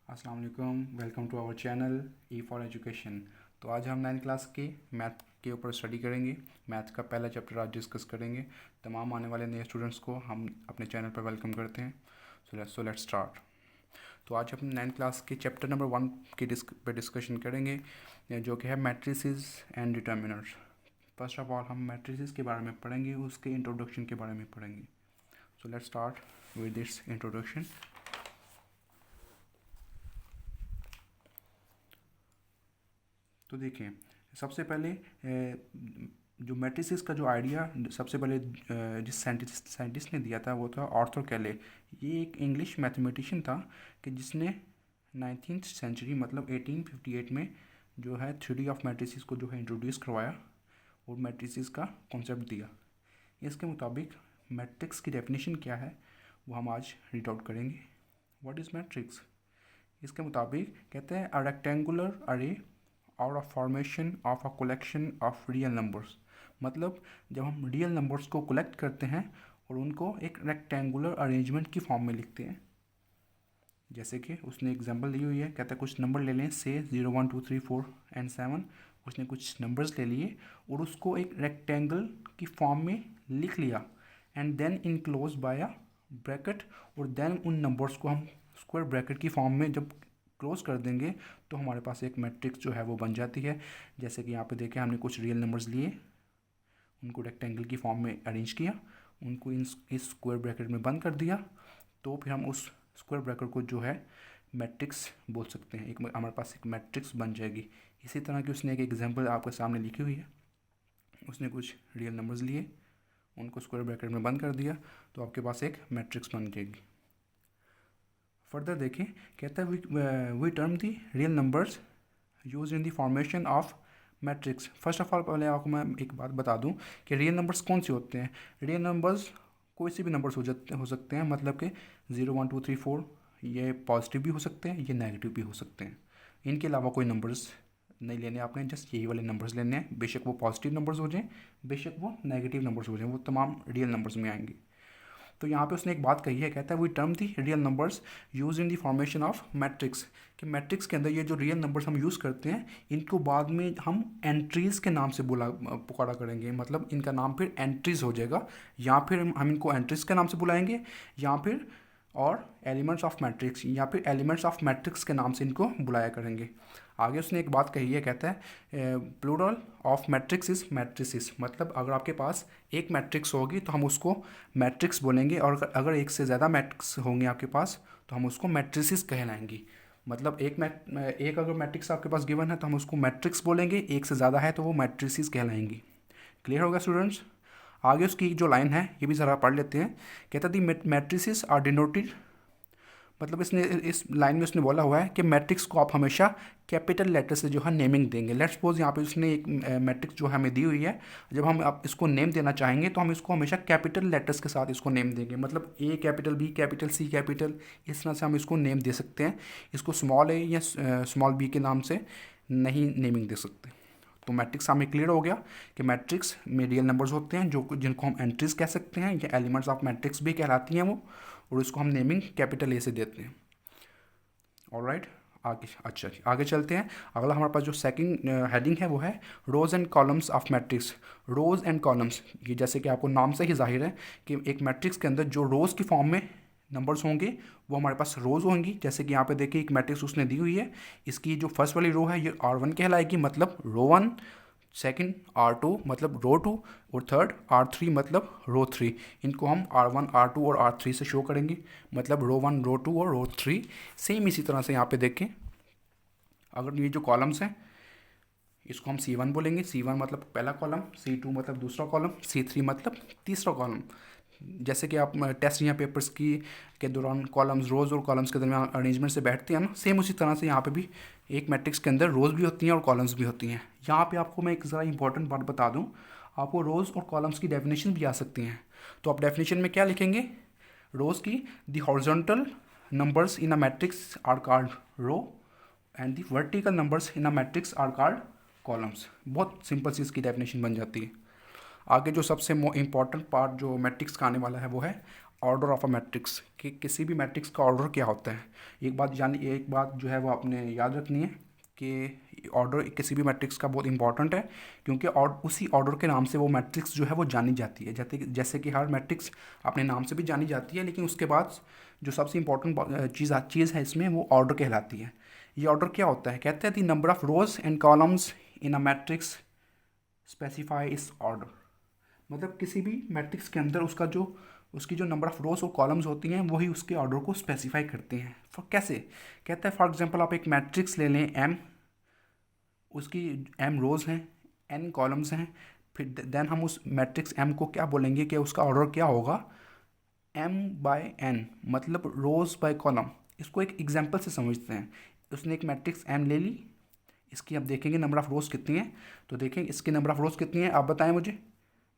अस्सलाम वालेकुम, welcome to our channel E for education. तो आज हम 9th क्लास के मैथ के ऊपर स्टडी करेंगे। मैथ का पहला चैप्टर आज डिस्कस करेंगे। तमाम आने वाले नए स्टूडेंट्स को हम अपने चैनल पर वेलकम करते हैं। So let's start. तो आज हम 9th क्लास के चैप्टर नंबर 1 के पे डिस्कशन करेंगे, जो कि है matrices and determiners. First of all हम मैट्रिसेस के बारे में पढ़ेंगे, उसके इंट्रोडक्शन के बारे में पढ़ेंगे। So let's start with this introduction. तो देखिए, सबसे पहले जो मैट्रिसेस का जो आइडिया सबसे पहले जिस साइंटिस्ट ने दिया था वो था आर्थर कैले। ये एक इंग्लिश मैथमेटिशियन था कि जिसने 19th सेंचुरी मतलब 1858 में जो है थ्योरी ऑफ मैट्रिसेस को जो है इंट्रोड्यूस करवाया और मैट्रिसेस का कॉन्सेप्ट दिया। इसके मुताबिक मैट्रिक्स की डेफिनेशन क्या है वो हम आज रीड आउट करेंगे। What is matrix? इसके मुताबिक कहते हैं अ रेक्टेंगुलर अरे और a formation of a collection of real numbers. मतलब जब हम रियल नंबर्स को कलेक्ट करते हैं और उनको एक रेक्टेंगुलर अरेंजमेंट की फॉर्म में लिखते हैं। जैसे कि उसने एग्जांपल दी हुई है, कहता है कुछ नंबर ले लें, से 0 1 2 3 4 एंड 7। उसने कुछ नंबर्स ले लिए और उसको एक रेक्टेंगल की फॉर्म में लिख लिया and then enclose by a bracket. और देन उन नंबर्स को हम स्क्वायर ब्रैकेट की फॉर्म में जब क्लोज कर देंगे तो हमारे पास एक मैट्रिक्स जो है वो बन जाती है। जैसे कि यहाँ पे देखें, हमने कुछ रियल नंबर्स लिए, उनको रेक्टेंगल की फॉर्म में अरेंज किया, उनको इस स्क्वायर ब्रैकेट में बंद कर दिया, तो फिर हम उस स्क्वायर ब्रैकेट को जो है मैट्रिक्स बोल सकते हैं। एक हमारे पास एक मैट्रिक्स बन जाएगी। इसी तरह की उसने एक एग्जांपल आपके सामने लिखी हुई है। उसने कुछ रियल नंबर्स लिए, उनको स्क्वायर ब्रैकेट में बंद कर दिया, तो आपके पास एक मैट्रिक्स बन जाएगी। फर्दर देखें, कहता है we term the real numbers use in the formation of matrix. First of all पहले आपको मैं एक बात बता दूं कि रियल नंबर्स कौन से होते हैं। रियल नंबर्स कोई से भी नंबर्स हो सकते हैं, मतलब कि 0 1 2 3 4 ये पॉजिटिव भी हो सकते हैं, ये नेगेटिव भी हो सकते हैं। इनके अलावा कोई नंबर्स नहीं लेने आपने, जस्ट यही वाले नंबर्स लेने हैं। बेशक वो पॉजिटिव नंबर्स हो जाएं, बेशक वो नेगेटिव नंबर्स हो जाएं, वो तमाम रियल नंबर्स में आएंगे। तो यहाँ पे उसने एक बात कही है, कहता है we term the real numbers use in the formation of matrix. कि मैट्रिक्स के अंदर ये जो रियल नंबर्स हम यूज़ करते हैं, इनको बाद में हम एंट्रीज़ के नाम से पुकारा करेंगे। मतलब इनका नाम फिर एंट्रीज़ हो जाएगा, या फिर हम इनको एंट्रीज़ के नाम से बुलाएंगे, या फिर और एलिमेंट्स ऑफ मैट्रिक्स, या फिर एलिमेंट्स ऑफ मैट्रिक्स के नाम से इनको बुलाया करेंगे। आगे उसने एक बात कही है, कहता है plural of matrix is matrices. मतलब अगर आपके पास एक मैट्रिक्स होगी तो हम उसको मैट्रिक्स बोलेंगे, और अगर एक से ज़्यादा मैट्रिक्स होंगे आपके पास तो हम उसको मैट्रिसेस कहलाएंगी। मतलब एक अगर मैट्रिक्स आपके पास गिवन है तो हम उसको मैट्रिक्स बोलेंगे, एक से ज़्यादा है तो वो मैट्रिसेस कहलाएंगी। क्लियर होगा स्टूडेंट्स? आगे उसकी जो लाइन है ये भी ज़रा पढ़ लेते हैं। कहता है दी मैट्रिसेस आर डिनोटेड। मतलब इसने इस लाइन में उसने बोला हुआ है कि मैट्रिक्स को आप हमेशा कैपिटल लेटर से जो है नेमिंग देंगे। लेट्स सपोज यहाँ पे उसने एक मैट्रिक्स जो हमें दी हुई है, जब हम आप इसको नेम देना चाहेंगे तो हम इसको हमेशा कैपिटल लेटर्स के साथ इसको नेम देंगे। मतलब ए कैपिटल, बी कैपिटल, सी कैपिटल, इस तरह से हम इसको नेम दे सकते हैं। इसको स्मॉल ए या स्मॉल बी के नाम से नहीं नेमिंग दे सकते। तो मैट्रिक्स हमें क्लियर हो गया कि मैट्रिक्स में रियल नंबर्स होते हैं जो जिनको हम एंट्रीज कह सकते हैं, या एलिमेंट्स ऑफ मैट्रिक्स भी कहलाती हैं वो, और उसको हम नेमिंग कैपिटल ए से देते हैं। ऑलराइट, आगे अच्छा जी आगे चलते हैं। अगला हमारे पास जो सेकंड हेडिंग है वो है rows and columns of matrix. Rows and columns, ये जैसे कि आपको नाम से ही जाहिर है कि एक मैट्रिक्स के अंदर जो रोज़ की फॉर्म में नंबर्स होंगे वो हमारे पास रोज़ होंगी। जैसे कि यहाँ पे देखिए एक मैट्रिक्स उसने दी हुई है, इसकी जो फर्स्ट वाली रो है ये R1 कहलाएगी, मतलब रो 1। सेकंड R2 मतलब रो 2, और थर्ड R3 मतलब रो 3। इनको हम R1 R2 और R3 से शो करेंगे, मतलब रो 1 रो 2 और रो 3। सेम इसी तरह से यहाँ पे देखें, अगर ये जो कॉलम्स हैं इसको हम C1 बोलेंगे। C1 मतलब पहला कॉलम, C2 मतलब दूसरा कॉलम, C3 मतलब तीसरा कॉलम। जैसे कि आप टेस्ट या पेपर्स की के दौरान कॉलम्स, रोज़ और कॉलम्स के दरमियान अरेंजमेंट से बैठते हैं ना, सेम उसी तरह से यहाँ पे भी एक मैट्रिक्स के अंदर रोज़ भी होती हैं और कॉलम्स भी होती हैं। यहाँ पे आपको मैं एक ज़रा इंपॉर्टेंट बात बता दूँ, आपको रोज़ और कॉलम्स की डेफिनेशन भी आ सकती हैं। तो आप डेफिनेशन में क्या लिखेंगे? रोज़ की the horizontal numbers in a matrix are called row and the vertical numbers in a matrix are called columns. बहुत सिंपल सी इसकी डेफिनेशन बन जाती है। आगे जो सबसे इम्पॉर्टेंट पार्ट जो मैट्रिक्स का आने वाला है वो है ऑर्डर ऑफ अ मैट्रिक्स, कि किसी भी मैट्रिक्स का ऑर्डर क्या होता है। एक बात जो है वो आपने याद रखनी है कि ऑर्डर किसी भी मैट्रिक्स का बहुत इंपॉर्टेंट है, क्योंकि और उसी ऑर्डर के नाम से वो मैट्रिक्स जो है वो जानी जाती है। जैसे कि हर मैट्रिक्स अपने नाम से भी जानी जाती है, लेकिन उसके बाद जो सबसे इंपॉर्टेंट चीज़ है इसमें, वो ऑर्डर कहलाती है। ये ऑर्डर क्या होता है, कहते हैं the number of rose and columns in a matrix specify इस ऑर्डर। मतलब किसी भी मैट्रिक्स के अंदर उसकी जो नंबर ऑफ रोज और कॉलम्स होती हैं वही उसके ऑर्डर को स्पेसिफाई करते हैं। कैसे, कहते हैं फॉर एग्जांपल आप एक मैट्रिक्स ले लें एम, उसकी एम रोज हैं, एन कॉलम्स हैं, फिर देन हम उस मैट्रिक्स एम को क्या बोलेंगे कि उसका ऑर्डर क्या होगा, एम बाय एन, मतलब रोज बाय कॉलम। इसको एक एग्जांपल से समझते हैं। उसने एक मैट्रिक्स एम ले ली, इसकी अब देखेंगे नंबर ऑफ रोज कितनी है। तो देखें इसकी नंबर ऑफ रोज कितनी है, आप बताएं मुझे।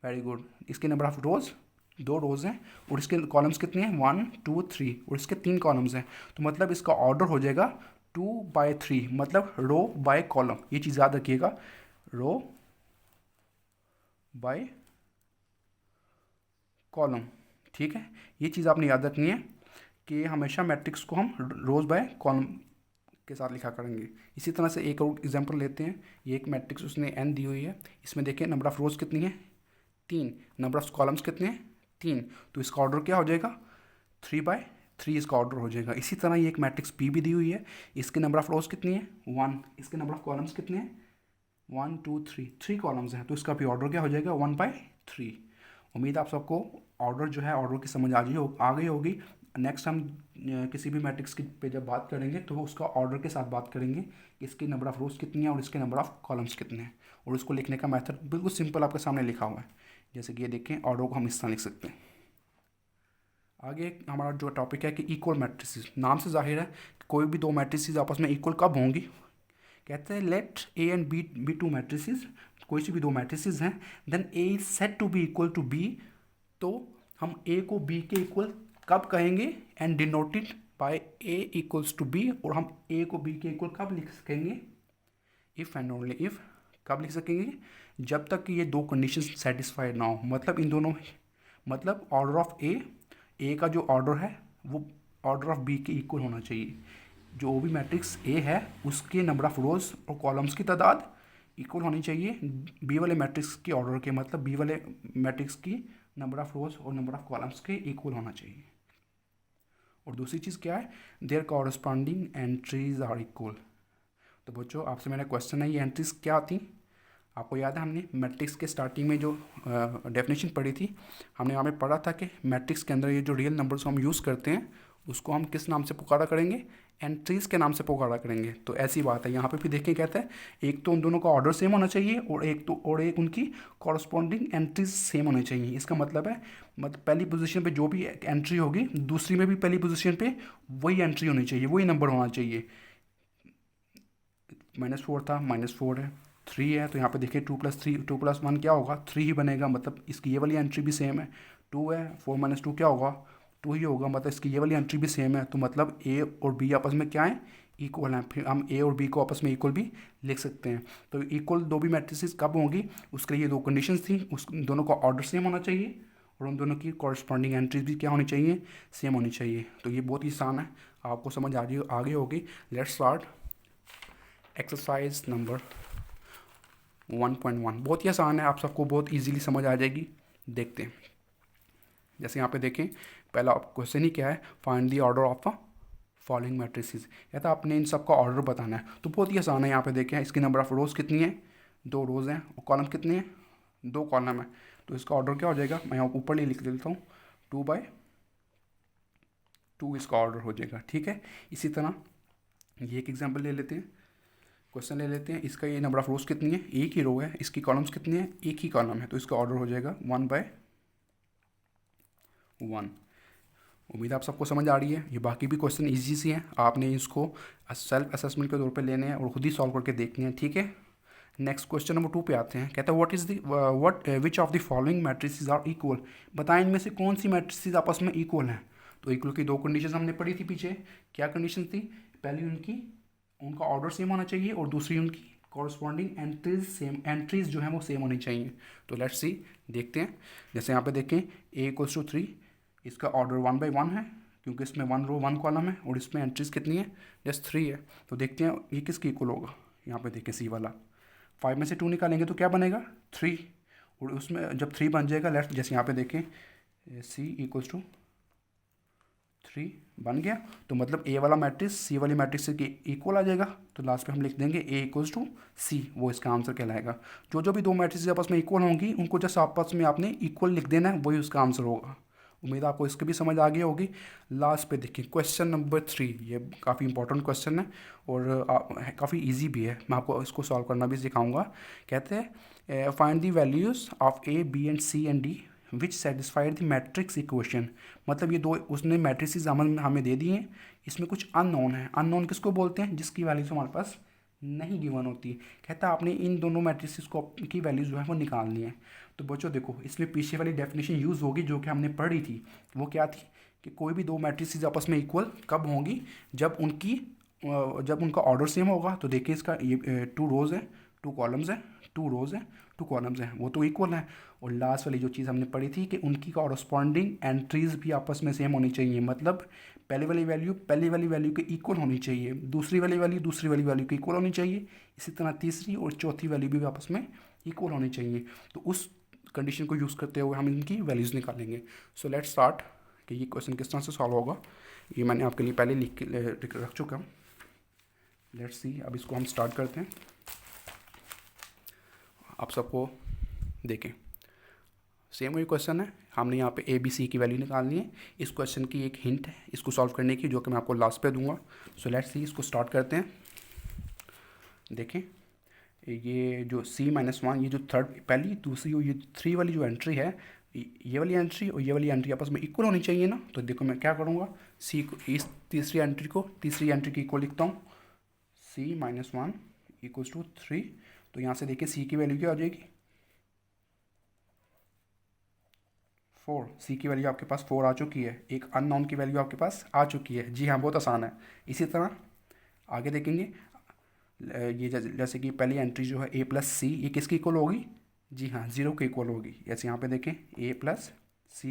Very good. इसकी नंबर ऑफ रोज 2 रोज हैं, और इसके कॉलम्स कितने हैं 1 2 3, और इसके 3 कॉलम्स हैं। तो मतलब इसका ऑर्डर हो जाएगा 2/3, मतलब रो बाय कॉलम। ये चीज़ याद रखिएगा, रो बाय कॉलम। ठीक है, ये चीज़ आपने याद रखनी है कि हमेशा मैट्रिक्स को हम रोज बाय कॉलम के साथ लिखा करेंगे। इसी तरह से एक और एग्जांपल लेते हैं। ये एक मैट्रिक्स उसने एन दी हुई है, इसमें देखिए नंबर ऑफ रोज कितनी है 3, नंबर ऑफ कॉलम्स कितने हैं 3, तो इसका ऑर्डर क्या हो जाएगा 3/3, इसका ऑर्डर हो जाएगा। इसी तरह ये एक मैट्रिक्स पी भी दी हुई है, इसके नंबर ऑफ रोज कितनी है 1, इसके नंबर ऑफ कॉलम्स कितने हैं 1 2 3 कॉलम्स हैं, तो इसका भी ऑर्डर क्या हो जाएगा 1/3। उम्मीद है आप सबको ऑर्डर जो है ऑर्डर की समझ आ गई होगी। नेक्स्ट हम किसी भी मैट्रिक्स की पे जब बात करेंगे तो उसका ऑर्डर के साथ बात करेंगे, इसकी नंबर ऑफ रोज कितनी है और इसके नंबर ऑफ कॉलम्स कितने हैं, और उसको लिखने का मेथड बिल्कुल सिंपल आपके सामने लिखा हुआ है। जैसे कि ये देखें, ऑर्डर को हम इस तरह लिख सकते हैं। आगे हमारा जो टॉपिक है कि इक्वल मैट्रिसेस। नाम से जाहिर है कि कोई भी दो मैट्रिसेस आपस में इक्वल कब होंगी। कहते हैं let A and B be two matrices, कोई सी भी दो मैट्रिसेस हैं, then A is set to be equal to B, तो हम ए को बी के इक्वल कब कहेंगे, and denoted by A equals to B, और हम ए को बी के इक्वल कब लिख सकेंगे, इफ़ एंड ओनली इफ़, कब लिख सकेंगे, जब तक कि ये दो कंडीशन सेटिस्फाइड ना हो। मतलब इन दोनों, मतलब ऑर्डर ऑफ ए का जो ऑर्डर है वो ऑर्डर ऑफ बी के इक्वल होना चाहिए। जो भी मैट्रिक्स ए है उसके नंबर ऑफ रोज और कॉलम्स की तादाद इक्वल होनी चाहिए बी वाले मैट्रिक्स के ऑर्डर के, मतलब बी वाले मैट्रिक्स की नंबर ऑफ रोज और नंबर ऑफ कॉलम्स के इक्वल होना चाहिए। और दूसरी चीज़ क्या है, their corresponding entries are equal. तो बच्चों आपसे मैंने क्वेश्चन है, ये एंट्रीज क्या आती, आपको याद है हमने मैट्रिक्स के स्टार्टिंग में जो डेफिनेशन पढ़ी थी, हमने यहाँ पे पढ़ा था कि मैट्रिक्स के अंदर ये जो रियल नंबर्स हम यूज़ करते हैं उसको हम किस नाम से पुकारा करेंगे, एंट्रीज के नाम से पुकारा करेंगे। तो ऐसी बात है, यहाँ पे भी देखें कहता है एक तो उन दोनों का ऑर्डर सेम होना चाहिए, और एक उनकी कॉरस्पॉन्डिंग एंट्रीज सेम होनी चाहिए। इसका मतलब है, मतलब पहली पोजीशन पे जो भी एंट्री होगी दूसरी में भी पहली पोजीशन पे वही एंट्री होनी चाहिए, वही नंबर होना चाहिए। -4 था, -4 है, 3 है, तो यहाँ पे देखिए 2+1 क्या होगा 3 ही बनेगा, मतलब इसकी ये वाली एंट्री भी सेम है। 2 है, 4 - 2 क्या होगा 2 ही होगा, मतलब इसकी ये वाली एंट्री भी सेम है। तो मतलब ए और बी आपस में क्या है इक्वल हैं, फिर हम ए और बी को आपस में इक्वल भी लिख सकते हैं। तो इक्वल दो भी मैट्रिसेस कब होंगी, उसके लिए ये दो कंडीशंस थी, उस दोनों का ऑर्डर सेम होना चाहिए और उन दोनों की कॉरस्पॉन्डिंग एंट्रीज भी क्या होनी चाहिए, सेम होनी चाहिए। तो ये बहुत ही आसान है, आपको समझ आ गई होगी। Let's start exercise number 1.1। बहुत ही आसान है, आप सबको बहुत इजीली समझ आ जाएगी। देखते हैं, जैसे यहाँ पे देखें, पहला क्वेश्चन ही क्या है, find the order of the following matrices. या तो आपने इन सब का ऑर्डर बताना है, तो बहुत ही आसान है। यहाँ पे देखें इसकी नंबर ऑफ रोज कितनी है 2 रोज हैं, और कॉलम कितने हैं 2 कॉलम है, तो इसका ऑर्डर क्या हो जाएगा, मैं यहाँ ऊपर लिख देता हूँ 2/2 इसका ऑर्डर हो जाएगा। ठीक है, इसी तरह ये एक एग्जाम्पल ले लेते हैं, क्वेश्चन ले लेते हैं। इसका ये नंबर ऑफ रोज कितनी है, एक ही रो है, इसकी कॉलम्स कितनी है एक ही कॉलम है, तो इसका ऑर्डर हो जाएगा 1/1। उम्मीद आप सबको समझ आ रही है। ये बाकी भी क्वेश्चन इजी सी हैं, आपने इसको सेल्फ असेसमेंट के तौर पे लेने हैं और खुद ही सॉल्व करके देखने हैं। ठीक है, नेक्स्ट क्वेश्चन नंबर 2 पे आते हैं। कहता है what which of the following matrices are equal. बताएं इनमें से कौन सी मैट्रिसेस आपस में इक्वल हैं। तो इक्वल की 2 कंडीशन हमने पढ़ी थी पीछे। क्या कंडीशन थी, पहली उनका ऑर्डर सेम होना चाहिए और दूसरी उनकी कॉरस्पॉन्डिंग एंट्रीज जो हैं वो सेम होनी चाहिए। तो लेट्स सी, देखते हैं। जैसे यहाँ पे देखें a = 3, इसका ऑर्डर 1/1 है क्योंकि इसमें 1 रो 1 कॉलम है और इसमें एंट्रीज कितनी है, जस्ट 3 है। तो देखते हैं ये किसके इक्वल होगा। यहाँ पे देखें सी वाला, 5 में से 2 निकालेंगे तो क्या बनेगा 3, और उसमें जब 3 बन जाएगा लेफ्ट, जैसे यहाँ पे देखें सी इक्वल्स टू 3 बन गया, तो मतलब ए वाला मैट्रिक्स सी वाली मैट्रिक्स से इक्वल आ जाएगा। तो लास्ट पे हम लिख देंगे ए इक्वल्स टू सी, वो इसका आंसर कहलाएगा। जो भी दो मैट्रिक्स आपस में इक्वल होंगी उनको जस्ट आपस में आपने इक्वल लिख देना है, वही उसका आंसर होगा। उम्मीद है आपको इसकी भी समझ आ गई होगी। लास्ट पे देखिए क्वेश्चन नंबर 3, ये काफ़ी इंपॉर्टेंट क्वेश्चन है और काफ़ी इजी भी है, मैं आपको इसको सॉल्व करना भी सिखाऊंगा। कहते हैं find the values of A B and C and D which satisfied the matrix equation. मतलब ये दो उसने मैट्रिक्स हमें दे दिए हैं, इसमें कुछ अननोन है। अननोन किसको बोलते हैं, जिसकी वैल्यूज हमारे पास नहीं गिवन होती। कहता है आपने इन दोनों मैट्रिक्स को की वैल्यूज जो है वो निकालनी है। तो बच्चों देखो इसमें पीछे वाली डेफिनेशन यूज़ होगी जो कि हमने पढ़ी थी, वो क्या थी कि कोई भी दो मैट्रिक्स आपस में इक्वल कब होंगी, जब उनका ऑर्डर सेम होगा। तो देखिए इसका ये 2 रोज़ है 2 कॉलम्स है, 2 रोज़ है 2 कॉलम्स हैं, वो तो इक्वल है। और लास्ट वाली जो चीज़ हमने पढ़ी थी कि उनकी कॉरस्पॉन्डिंग एंट्रीज भी आपस में सेम होनी चाहिए, मतलब पहले वाली वैल्यू के इक्वल होनी चाहिए, दूसरी वाली वैल्यू के इक्वल होनी चाहिए, इसी तरह तीसरी और चौथी वैल्यू भी आपस में इक्वल होनी चाहिए। तो उस कंडीशन को यूज़ करते हुए हम इनकी वैल्यूज़ निकालेंगे। सो लेट्स स्टार्ट कि ये क्वेश्चन किस तरह से सॉल्व होगा। ये मैंने आपके लिए पहले लिख के रख चुका हूँ। लेट्स सी, अब इसको हम स्टार्ट करते हैं। आप सबको देखें सेम वही क्वेश्चन है, हमने यहाँ पे ए बी सी की वैल्यू निकालनी है। इस क्वेश्चन की एक हिंट है इसको सॉल्व करने की, जो कि मैं आपको लास्ट पे दूंगा। सो लेट्स सी, इसको स्टार्ट करते हैं। देखें ये जो C-1, ये जो थर्ड पहली दूसरी और ये 3 वाली जो एंट्री है, ये वाली एंट्री और ये वाली एंट्री आपस में इक्वल होनी चाहिए ना। तो देखो मैं क्या करूँगा, सी को इस तीसरी एंट्री की इक्वल लिखता हूँ, C-1 इक्वल्स टू 3। तो यहाँ से देखिए सी की वैल्यू क्या हो जाएगी 4। सी की वैल्यू आपके पास 4 आ चुकी है, एक अननोन की वैल्यू आपके पास आ चुकी है। जी हाँ, बहुत आसान है। इसी तरह आगे देखेंगे, ये जैसे कि पहली एंट्री जो है ए प्लस सी, ये किसकी इक्वल होगी, जी हाँ 0 के इक्वल होगी। जैसे यहाँ पे देखें ए प्लस सी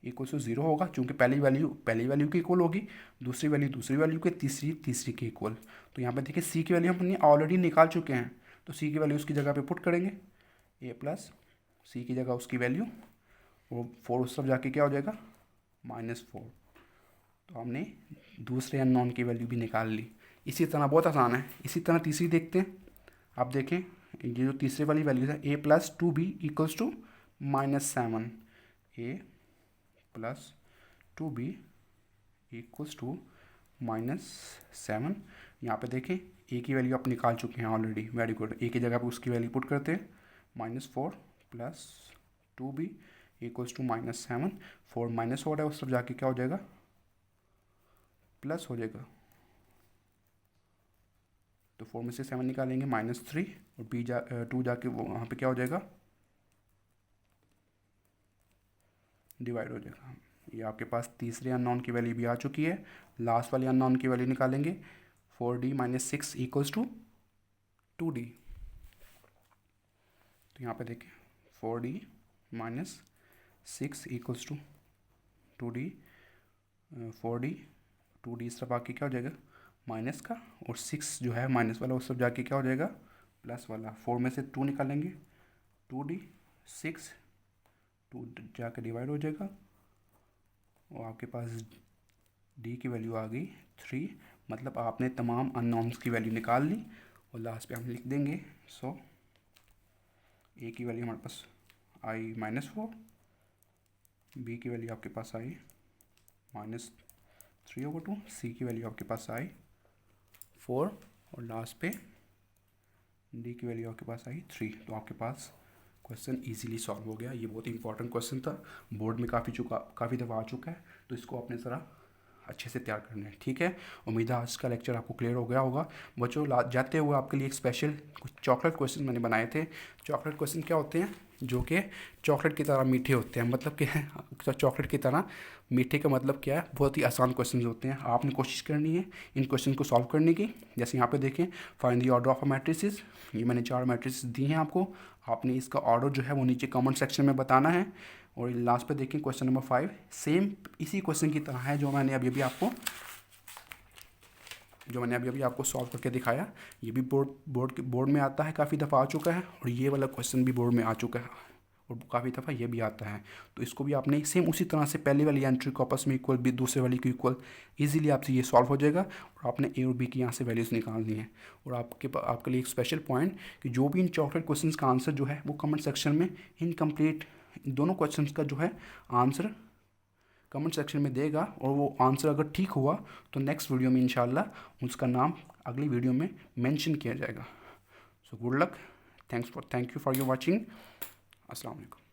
इक्वल टू 0 होगा, चूँकि पहली वैल्यू की इक्वल होगी, दूसरी वैल्यू के, तीसरी के इक्वल। तो यहाँ पे देखिए सी की वैल्यू हमने ऑलरेडी निकाल चुके हैं, तो सी की वैल्यू उसकी जगह पे पुट करेंगे, ए प्लस सी की जगह उसकी वैल्यू, वो 4 उस तरफ जाके क्या हो जाएगा -4। तो हमने दूसरे अननोन की वैल्यू भी निकाल ली। इसी तरह बहुत आसान है। इसी तरह तीसरी देखते हैं। आप देखें ये जो तीसरे वाली वैल्यू है A plus 2b equals to -7, A plus 2b equals to -7। यहाँ पे देखें ए की वैल्यू आप निकाल चुके हैं ऑलरेडी, वेरी गुड। ए की जगह पे उसकी वैल्यू पुट करते हैं, -4 प्लस 2b इक्वल्स टू -7। 4 -4 है, उस सब जाके क्या हो जाएगा प्लस हो जाएगा। तो 4 में से 7 निकालेंगे -3 और b 2 जाके वो वहाँ पे क्या हो जाएगा डिवाइड हो जाएगा। ये आपके पास तीसरे अननोन की वैल्यू भी आ चुकी है। लास्ट वाली अननोन की वैल्यू निकालेंगे, 4d - 6 इक्वल्स टू 2d। तो यहाँ पे देखें 4d - 6 equals to 2d। 4d 2d इस तरफ आके क्या हो जाएगा माइनस का, और 6 जो है माइनस वाला उस सब जाके क्या हो जाएगा प्लस वाला। 4 में से 2 निकालेंगे, 2d 6 2 जाके डिवाइड हो जाएगा, और आपके पास d की वैल्यू आ गई 3। मतलब आपने तमाम अननोन्स की वैल्यू निकाल ली, और लास्ट पे हम लिख देंगे। सो a की वैल्यू हमारे पास आई -4, b की वैल्यू आपके पास आई -3/2, c की वैल्यू आपके पास आई 4, और लास्ट पे d की वैल्यू आपके पास आई 3। तो आपके पास क्वेश्चन इजीली सॉल्व हो गया। ये बहुत इंपॉर्टेंट क्वेश्चन था, बोर्ड में काफ़ी दफ़ा आ चुका है, तो इसको अपने ज़रा अच्छे से तैयार करना है, ठीक है। उम्मीद है आज का लेक्चर आपको क्लियर हो गया होगा। बच्चों जाते हुए आपके लिए एक स्पेशल कुछ चॉकलेट क्वेश्चन मैंने बनाए थे। चॉकलेट क्वेश्चन क्या होते हैं, जो कि चॉकलेट की तरह मीठे होते हैं। मतलब कि चॉकलेट की तरह मीठे का मतलब क्या है, बहुत ही आसान क्वेश्चन होते हैं। आपने कोशिश करनी है इन क्वेश्चन को सॉल्व करने की। जैसे यहाँ पे देखें, find the order of a matrices. ये मैंने 4 मैट्रिसेस दी हैं आपको, आपने इसका ऑर्डर जो है वो नीचे कमेंट सेक्शन में बताना है। और लास्ट पे देखें क्वेश्चन नंबर 5, सेम इसी क्वेश्चन की तरह है जो मैंने अभी अभी आपको सॉल्व करके दिखाया। ये भी बोर्ड में आता है, काफ़ी दफ़ा आ चुका है, और ये वाला क्वेश्चन भी बोर्ड में आ चुका है और काफ़ी दफ़ा ये भी आता है। तो इसको भी आपने सेम उसी तरह से पहले वाली एंट्री को आपस में इक्वल, भी दूसरे वाली को इक्वल, इजीली आपसे ये सॉल्व हो जाएगा। और आपने ए और बी की यहाँ से वैल्यूज़ निकालनी है। और आपके लिए एक स्पेशल पॉइंट कि जो भी इन चॉकलेट क्वेश्चन का आंसर जो है वो कमेंट सेक्शन में इनकम्प्लीट, दोनों क्वेश्चन का जो है आंसर कमेंट सेक्शन में देगा। और वो आंसर अगर ठीक हुआ तो नेक्स्ट वीडियो में इंशाल्लाह उसका नाम अगली वीडियो में मेंशन किया जाएगा। So good luck, thank you for your watching. अस्सलाम वालेकुम।